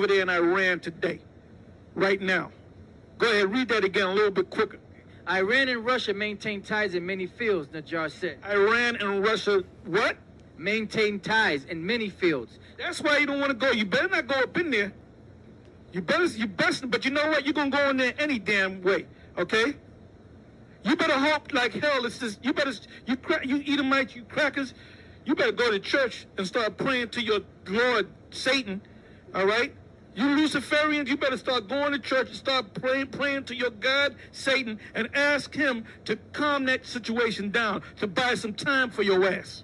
over there in Iran today, right now. Go ahead, read that again a little bit quicker. Iran and Russia maintain ties in many fields, Najjar said. Iran and Russia, what? Maintain ties in many fields. That's why you don't want to go. You better not go up in there. You best, but you know what? You're going to go in there any damn way, okay? You better hope like hell. It's just, you Edomites, you crackers, you better go to church and start praying to your Lord Satan, all right? You Luciferians, you better start going to church and start praying to your God, Satan, and ask him to calm that situation down, to buy some time for your ass.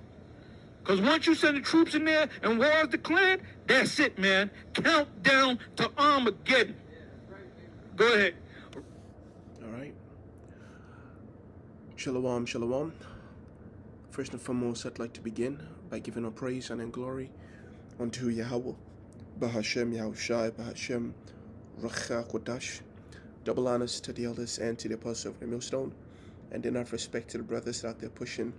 Because once you send the troops in there and war is declared, that's it, man. Countdown to Armageddon. Go ahead. All right. Shalom, shalom. First and foremost, I'd like to begin by giving all praise and glory unto Yahweh, Bahashem Yahushai, Bahashem Racha Kodash. Double honors to the elders and to the apostle of the millstone, and then our respect to the brothers out there pushing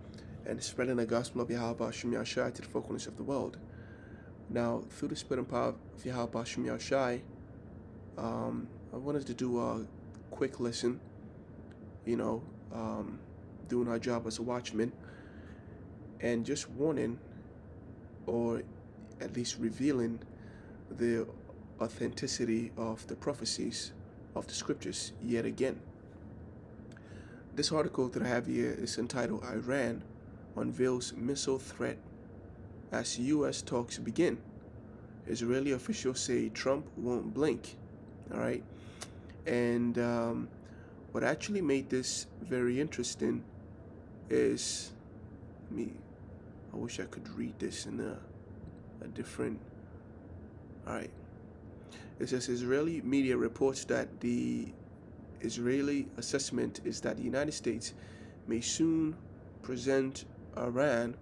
and spreading the gospel of Yahweh Bahashem Yahushai to the four corners of the world. Now, through the spirit and power of Yahweh Bahashem Yahushai, I wanted to do a quick lesson, doing our job as a watchman, and just warning, or at least revealing, the authenticity of the prophecies of the scriptures yet again. This article that I have here is entitled, Iran Unveils Missile Threat as U.S. Talks Begin. Israeli officials say Trump won't blink. All right. And what actually made this very interesting is, I wish I could read this in a different. All right. It says Israeli media reports that the Israeli assessment is that the United States may soon present Iran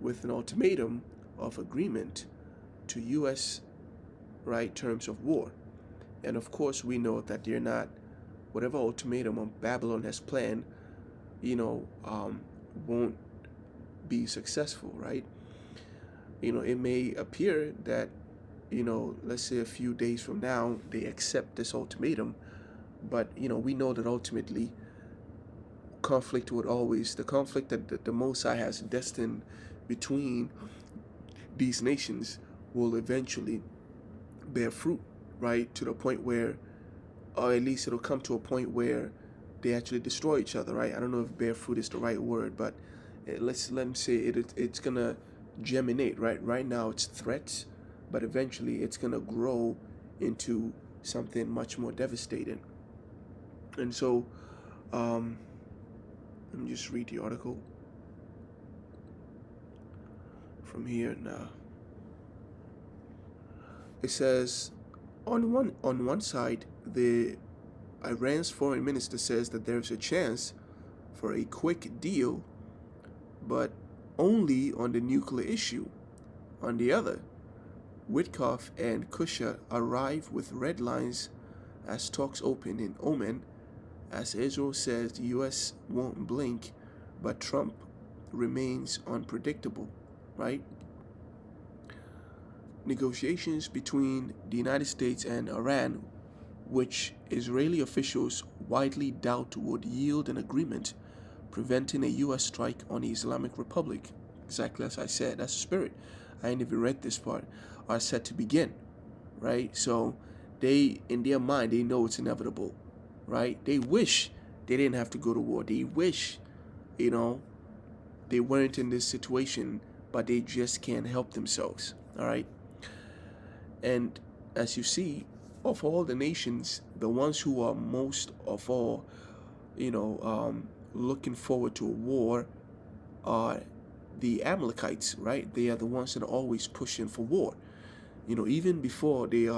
with an ultimatum of agreement to U.S. terms of war. And of course, we know that they're not, whatever ultimatum Babylon has planned, won't be successful, right? It may appear that, let's say a few days from now, they accept this ultimatum, but, we know that ultimately conflict would always, the conflict that the Most High has destined between these nations will eventually bear fruit, right? To the point where, or at least it'll come to a point where they actually destroy each other, right? I don't know if bear fruit is the right word, but let me say it's gonna germinate, right? Right now it's threats, but eventually it's gonna grow into something much more devastating. And so, let me just read the article from here now. It says, on one side, the Iran's foreign minister says that there's a chance for a quick deal, but only on the nuclear issue. On the other, Witkoff and Kusha arrive with red lines as talks open in Oman, as Israel says the U.S. won't blink, but Trump remains unpredictable, right? Negotiations between the United States and Iran, which Israeli officials widely doubt would yield an agreement, preventing a U.S. strike on the Islamic Republic, exactly as I said, that's the spirit. I ain't even read this part, are set to begin, right? So they, in their mind, they know it's inevitable, right? They wish they didn't have to go to war. They wish, they weren't in this situation, but they just can't help themselves, all right? And as you see, of all the nations, the ones who are most of all, looking forward to a war are the Amalekites, right? They are the ones that are always pushing for war. Even before they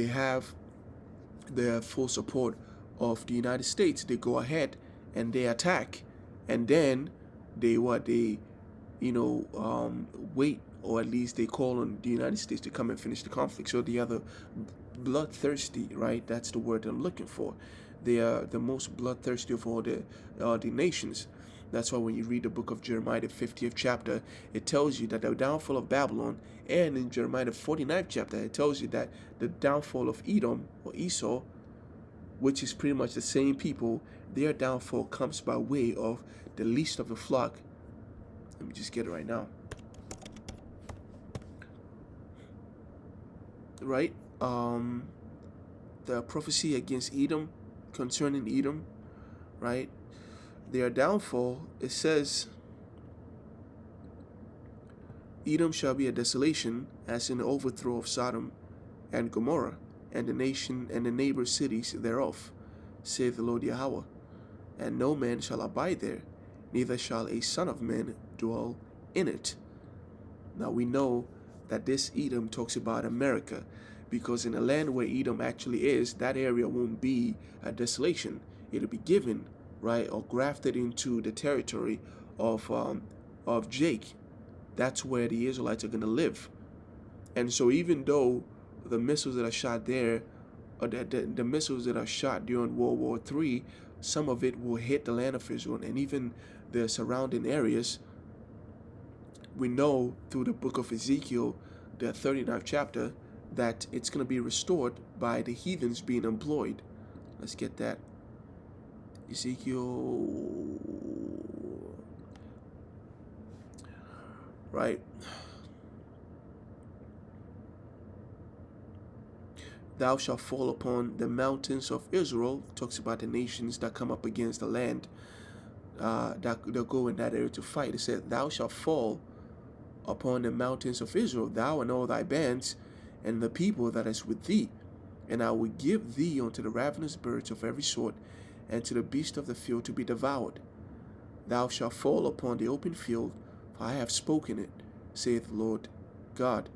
have their full support of the United States, they go ahead and they attack, and then they wait, or at least they call on the United States to come and finish the conflict. So the other bloodthirsty, right? That's the word I'm looking for. They are the most bloodthirsty of all the nations. That's why when you read the book of Jeremiah, the 50th chapter, it tells you that the downfall of Babylon, and in Jeremiah, the 49th chapter, it tells you that the downfall of Edom or Esau, which is pretty much the same people, their downfall comes by way of the least of the flock. Let me just get it right now. Right? The prophecy against Edom, concerning Edom, right? Their downfall, it says, Edom shall be a desolation, as in the overthrow of Sodom and Gomorrah, and the nation and the neighbor cities thereof, saith the Lord Yahweh. And no man shall abide there, neither shall a son of man dwell in it. Now we know that this Edom talks about America, because in the land where Edom actually is, that area won't be a desolation. It'll be given, right, or grafted into the territory of Jake. That's where the Israelites are going to live. And so even though the missiles that are shot there, or the missiles that are shot during World War III, some of it will hit the land of Israel and even the surrounding areas, we know through the book of Ezekiel, the 39th chapter, that it's going to be restored by the heathens being employed. Let's get that. Ezekiel, right? Thou shalt fall upon the mountains of Israel. Talks about the nations that come up against the land, that they'll go in that area to fight. It said, thou shalt fall upon the mountains of Israel, thou and all thy bands, and the people that is with thee. And I will give thee unto the ravenous birds of every sort, and to the beasts of the field to be devoured. Thou shalt fall upon the open field, for I have spoken it, saith the Lord God.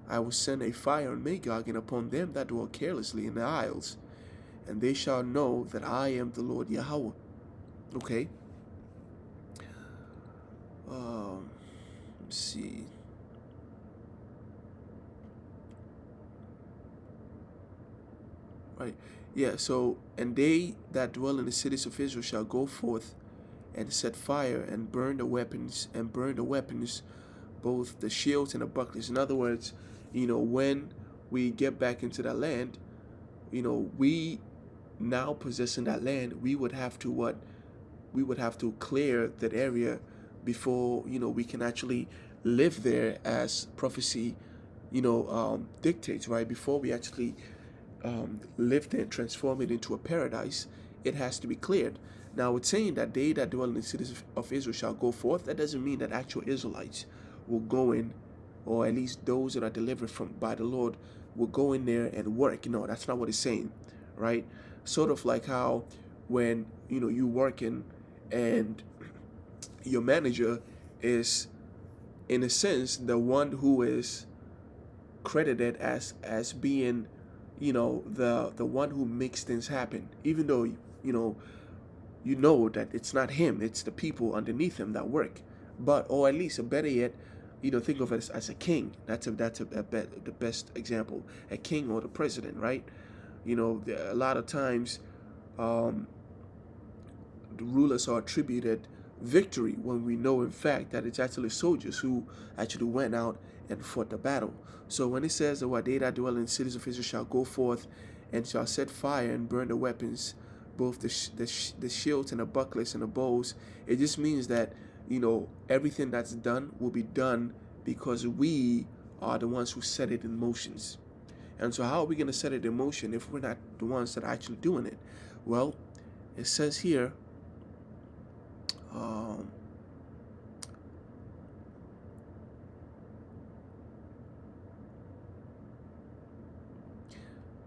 I will send a fire on Magog and upon them that dwell carelessly in the isles, and they shall know that I am the Lord Yahweh. Okay. Let's see. Right. Yeah, so, and they that dwell in the cities of Israel shall go forth and set fire and burn the weapons, both the shields and the bucklers. In other words, when we get back into that land, we now possessing that land, we would have to what? We would have to clear that area before, we can actually live there as prophecy, dictates, right? Before we actually live there and transform it into a paradise, it has to be cleared. Now, it's saying that they that dwell in the cities of Israel shall go forth. That doesn't mean that actual Israelites will go in, or at least those that are delivered by the Lord will go in there and work. That's not what it's saying, right? Sort of like how when, you working and your manager is, in a sense, the one who is credited as being, the one who makes things happen, even though that it's not him, it's the people underneath him that work. But, or at least, better yet, think of it as a king. That's the best example, a king or the president, right? A lot of times the rulers are attributed victory when we know in fact that it's actually soldiers who actually went out and fought the battle. So when it says that what they that dwell in the cities of Israel shall go forth and shall set fire and burn the weapons, both the shields and the bucklers and the bows, it just means that everything that's done will be done because we are the ones who set it in motions. And so how are we going to set it in motion if we're not the ones that are actually doing it? Well, it says here,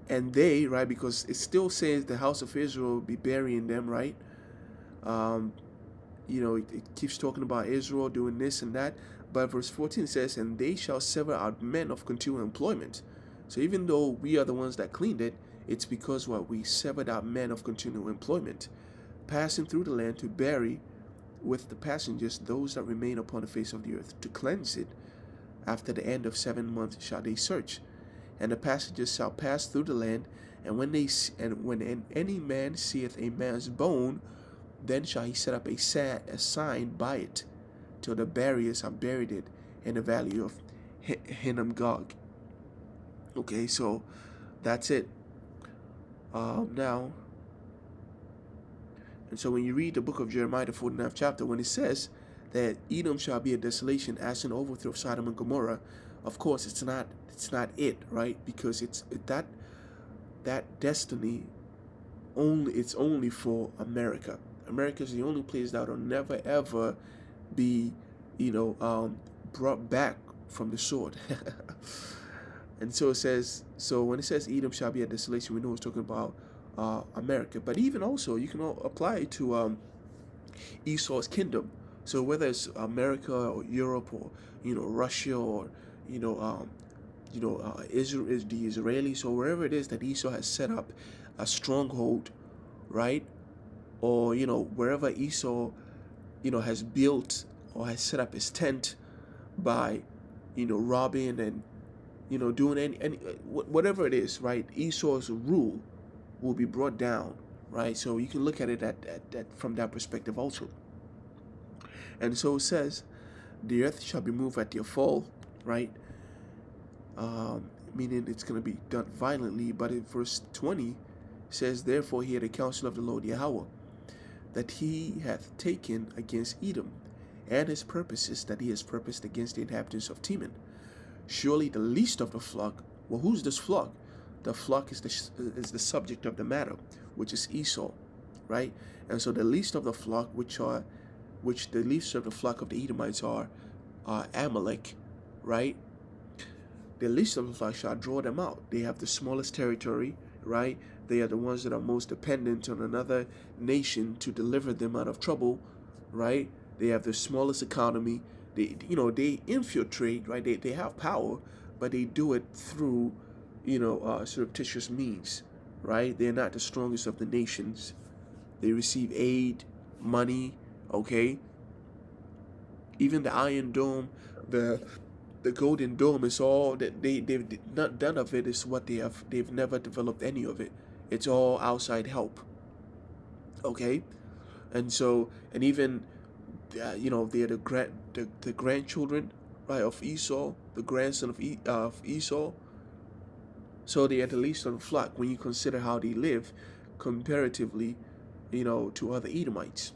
and they, right, because it still says the house of Israel will be burying them, right? It keeps talking about Israel doing this and that, but verse 14 says, and they shall sever out men of continual employment. So even though we are the ones that cleaned it, it's because we severed out men of continual employment, passing through the land to bury with the passengers those that remain upon the face of the earth, to cleanse it. After the end of 7 months shall they search, and the passengers shall pass through the land, and when any man seeth a man's bone, Then shall he set up a sign by it, till the barriers have buried it in the valley of Hinnom Gog. Okay, so that's it. Now, and so when you read the book of Jeremiah, the 49th chapter, when it says that Edom shall be a desolation as an overthrow of Sodom and Gomorrah, of course it's not it, right? Because that destiny it's only for America. America is the only place that will never ever be, brought back from the sword. And so it says, so when it says Edom shall be a desolation, we know it's talking about America. But even also, you can apply it to Esau's kingdom. So whether it's America or Europe or Russia or Israel, the Israelis, or wherever it is that Esau has set up a stronghold, right? Or wherever Esau has built or has set up his tent by robbing and doing any whatever it is, right? Esau's rule will be brought down, right? So you can look at it at from that perspective also. And so it says, the earth shall be moved at their fall, right? Meaning it's going to be done violently. But in verse 20 says, therefore hear the counsel of the Lord Yahweh, that he hath taken against Edom, and his purposes that he has purposed against the inhabitants of Teman. Surely the least of the flock, well, who's this flock? The flock is the subject of the matter, which is Esau, right? And so the least of the flock, which the least of the flock of the Edomites are Amalek, right? The least of the flock shall draw them out. They have the smallest territory, right? They are the ones that are most dependent on another nation to deliver them out of trouble, right? They have the smallest economy. They infiltrate, right? They have power, but they do it through, surreptitious means, right? They're not the strongest of the nations. They receive aid, money, okay? Even the Iron Dome, the Golden Dome, is all that they've not done of it is what they've never developed any of it. It's all outside help, okay? And so, and even they're the grandchildren, right, of Esau, the grandson of Esau. So they are the least of the flock when you consider how they live comparatively, to other Edomites.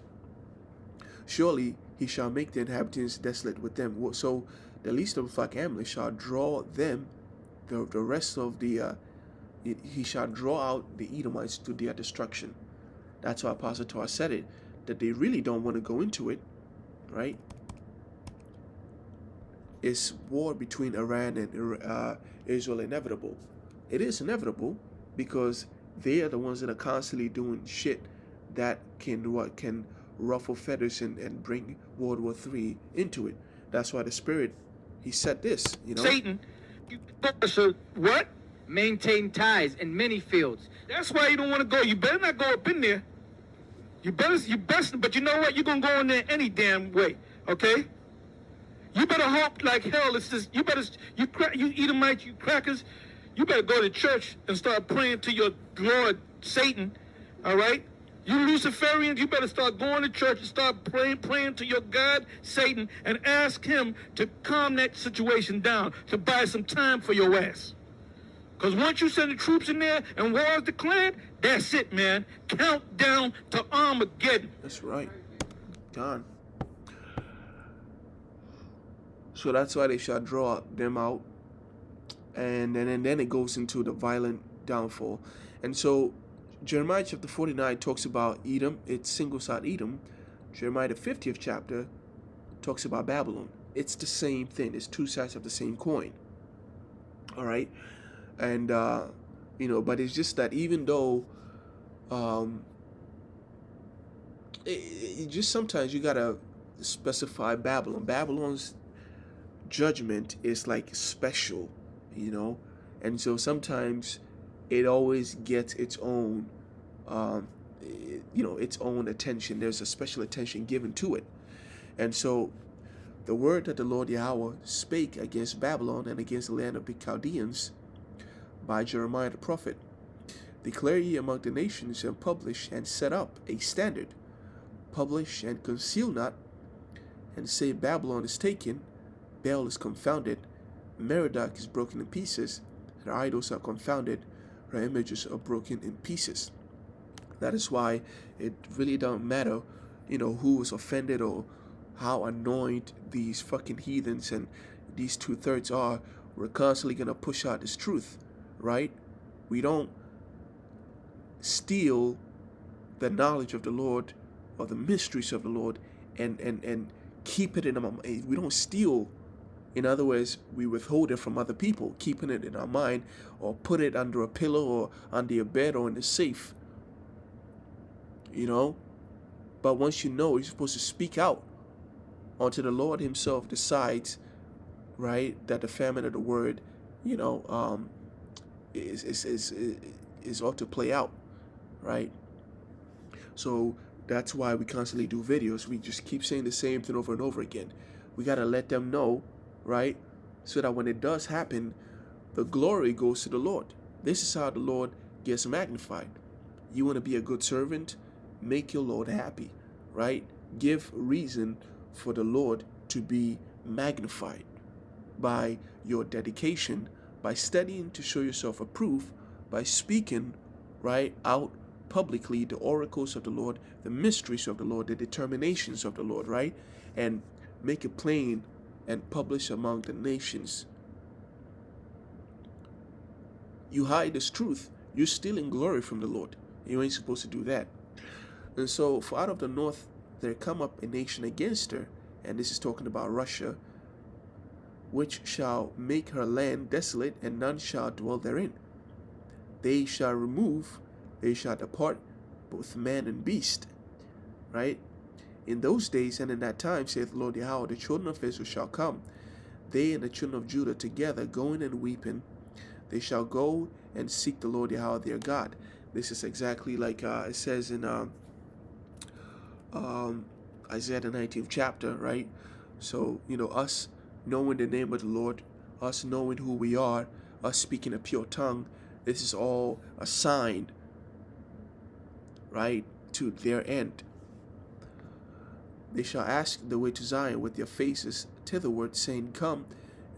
Surely he shall make the inhabitants desolate with them. So the least of the flock, Amalek, shall draw them, the rest of the, he shall draw out the Edomites to their destruction. That's why Apostle Torah said it, that they really don't want to go into it, right? Is war between Iran and Israel inevitable? It is inevitable because they are the ones that are constantly doing shit that can ruffle feathers and bring World War III into it. That's why the Spirit, he said this, Satan, so what? Maintain ties in many fields. That's why you don't want to go. You better not go up in there. You best, but you know what? You're going to go in there any damn way, okay? You better hope like hell. It's just, you Edomites, you crackers, you better go to church and start praying to your Lord Satan, all right? You Luciferians, you better start going to church and start praying to your God Satan and ask him to calm that situation down, to buy some time for your ass. Because once you send the troops in there and war is declared, that's it, man. Countdown to Armageddon. That's right. Done. So that's why they shall draw them out. And then it goes into the violent downfall. And so Jeremiah chapter 49 talks about Edom. It singles out Edom. Jeremiah the 50th chapter talks about Babylon. It's the same thing. It's two sides of the same coin. All right. And, but it's just that even though it just sometimes you got to specify Babylon. Babylon's judgment is like special, and so sometimes it always gets its own, its own attention. There's a special attention given to it. And so the word that the Lord Yahweh spake against Babylon and against the land of the Chaldeans by Jeremiah the prophet: declare ye among the nations and publish and set up a standard, publish and conceal not, and say Babylon is taken, Baal is confounded, Merodach is broken in pieces, her idols are confounded, her images are broken in pieces. That is why it really don't matter, who was offended or how annoyed these fucking heathens and these 2/3 are. We're constantly gonna push out this truth, right? We don't steal the knowledge of the Lord or the mysteries of the Lord and keep it in our mind. We don't steal. In other words, we withhold it from other people, keeping it in our mind, or put it under a pillow or under your bed or in the safe. But once you're supposed to speak out until the Lord himself decides, right, that the famine of the word, is ought to play out, right? So that's why we constantly do videos. We just keep saying the same thing over and over again. We got to let them know, right, so that when it does happen, the glory goes to the Lord. This is how the Lord gets magnified. You want to be a good servant? Make your Lord happy, right? Give reason for the Lord to be magnified by your dedication, by studying to show yourself approved, by speaking, right, out publicly the oracles of the Lord, the mysteries of the Lord, the determinations of the Lord, right? And make it plain and publish among the nations. You hide this truth, you're stealing glory from the Lord. You ain't supposed to do that. And so, for out of the north there come up a nation against her, and this is talking about Russia, which shall make her land desolate, and none shall dwell therein. They shall remove, they shall depart, both man and beast. Right? In those days and in that time, saith the Lord Yahweh, the children of Israel shall come, they and the children of Judah together, going and weeping. They shall go and seek the Lord Yahweh their God. This is exactly like it says in Isaiah the 19th chapter, right? So, us knowing the name of the Lord, us knowing who we are, us speaking a pure tongue, this is all a sign, right, to their end. They shall ask the way to Zion with their faces thitherward, saying, Come,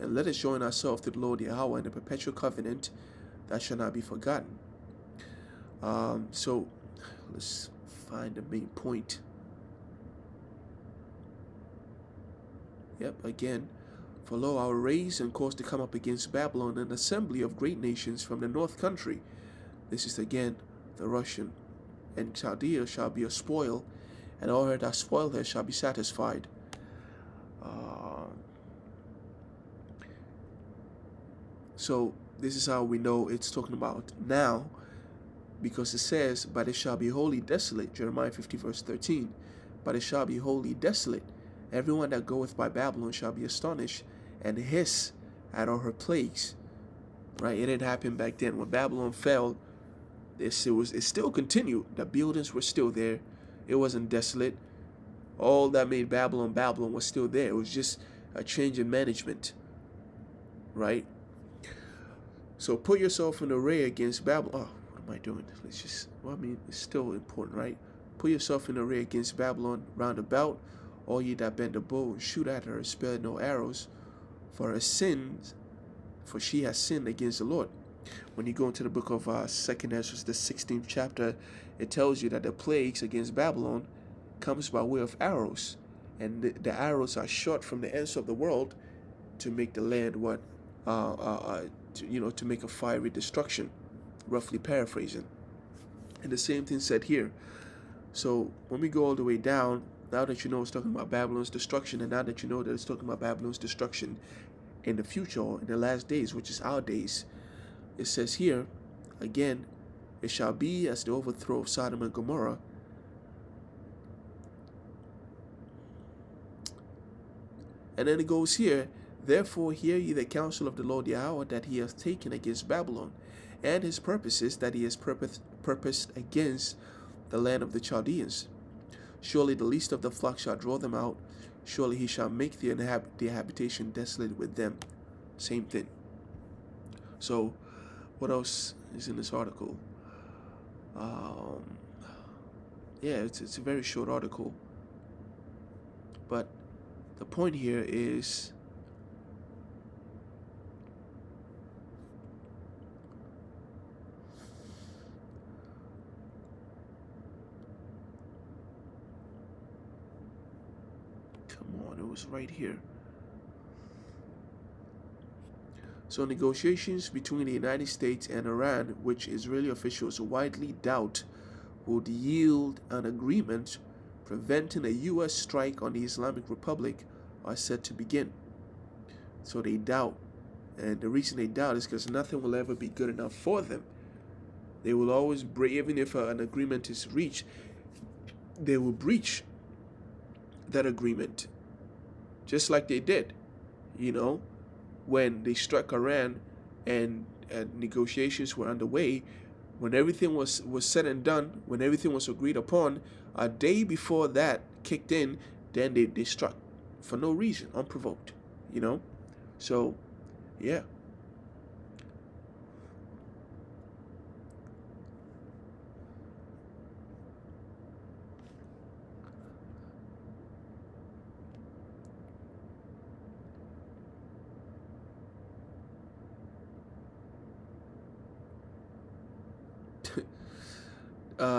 and let us join ourselves to the Lord Yahweh in the perpetual covenant that shall not be forgotten. So, let's find the main point. Yep, again. For lo, I will raise and cause to come up against Babylon an assembly of great nations from the north country. This is again the Russian. And Chaldea shall be a spoil, and all her that spoil her shall be satisfied. So this is how we know it's talking about now, because it says, But it shall be wholly desolate, Jeremiah 50 verse 13. But it shall be wholly desolate. Everyone that goeth by Babylon shall be astonished, and hiss at all her plagues. Right? It didn't happen back then. When Babylon fell, it still continued. The buildings were still there. It wasn't desolate. All that made Babylon Babylon was still there. It was just a change in management. Right? So put yourself in array against Babylon. Oh, what am I doing? It's still important, right? Put yourself in array against Babylon round about. All ye that bend the bow and shoot at her, spare no arrows, for her sins, for she has sinned against the Lord. When you go into the book of 2nd Ezra, the 16th chapter, it tells you that the plagues against Babylon comes by way of arrows, and the arrows are shot from the ends of the world to make the land to make a fiery destruction, roughly paraphrasing. And the same thing said here. So when we go all the way down, now that you know it's talking about Babylon's destruction, and now that you know that it's talking about Babylon's destruction in the future, in the last days, which is our days, it says here, again, it shall be as the overthrow of Sodom and Gomorrah. And then it goes here, Therefore hear ye the counsel of the Lord Yahweh that he hath taken against Babylon, and his purposes that he has purposed against the land of the Chaldeans. Surely the least of the flock shall draw them out. Surely he shall make their habitation desolate with them. Same thing. So, what else is in this article? Yeah, it's a very short article. But the point here is come on, it was right here. So negotiations between the United States and Iran, which Israeli officials widely doubt would yield an agreement preventing a U.S. strike on the Islamic Republic, are set to begin. So they doubt. And the reason they doubt is because nothing will ever be good enough for them. They will always break, even if an agreement is reached, they will breach that agreement. Just like they did, when they struck Iran and negotiations were underway. When everything was said and done, when everything was agreed upon, a day before that kicked in, then they struck for no reason, unprovoked, So, yeah.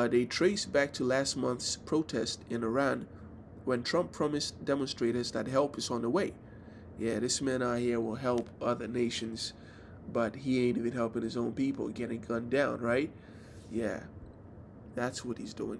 They trace back to last month's protest in Iran when Trump promised demonstrators that help is on the way. Yeah, this man out here will help other nations, but he ain't even helping his own people getting gunned down, right? Yeah, that's what he's doing.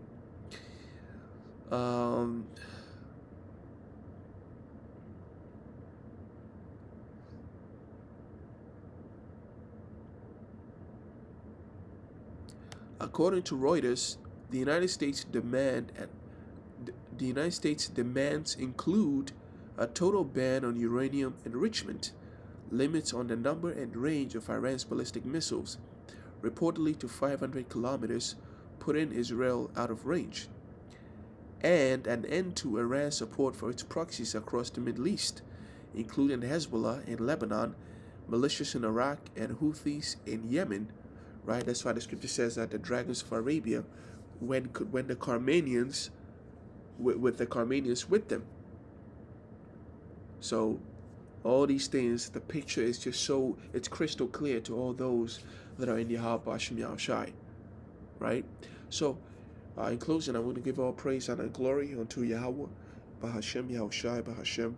According to Reuters, the United States demands include a total ban on uranium enrichment, limits on the number and range of Iran's ballistic missiles, reportedly to 500 kilometers, putting Israel out of range, and an end to Iran's support for its proxies across the Middle East, including Hezbollah in Lebanon, militias in Iraq, and Houthis in Yemen. Right, that's why the scripture says that the dragons of Arabia, when the Carmanians, with the Carmanians with them. So, all these things, the picture is just it's crystal clear to all those that are in Yahweh Hashem Yahushai. Right? So, in closing, I'm going to give all praise and glory unto Yahweh, Bahashem Yahushai, Bahashem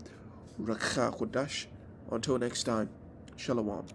Rakha Kodash. Until next time, Shalom.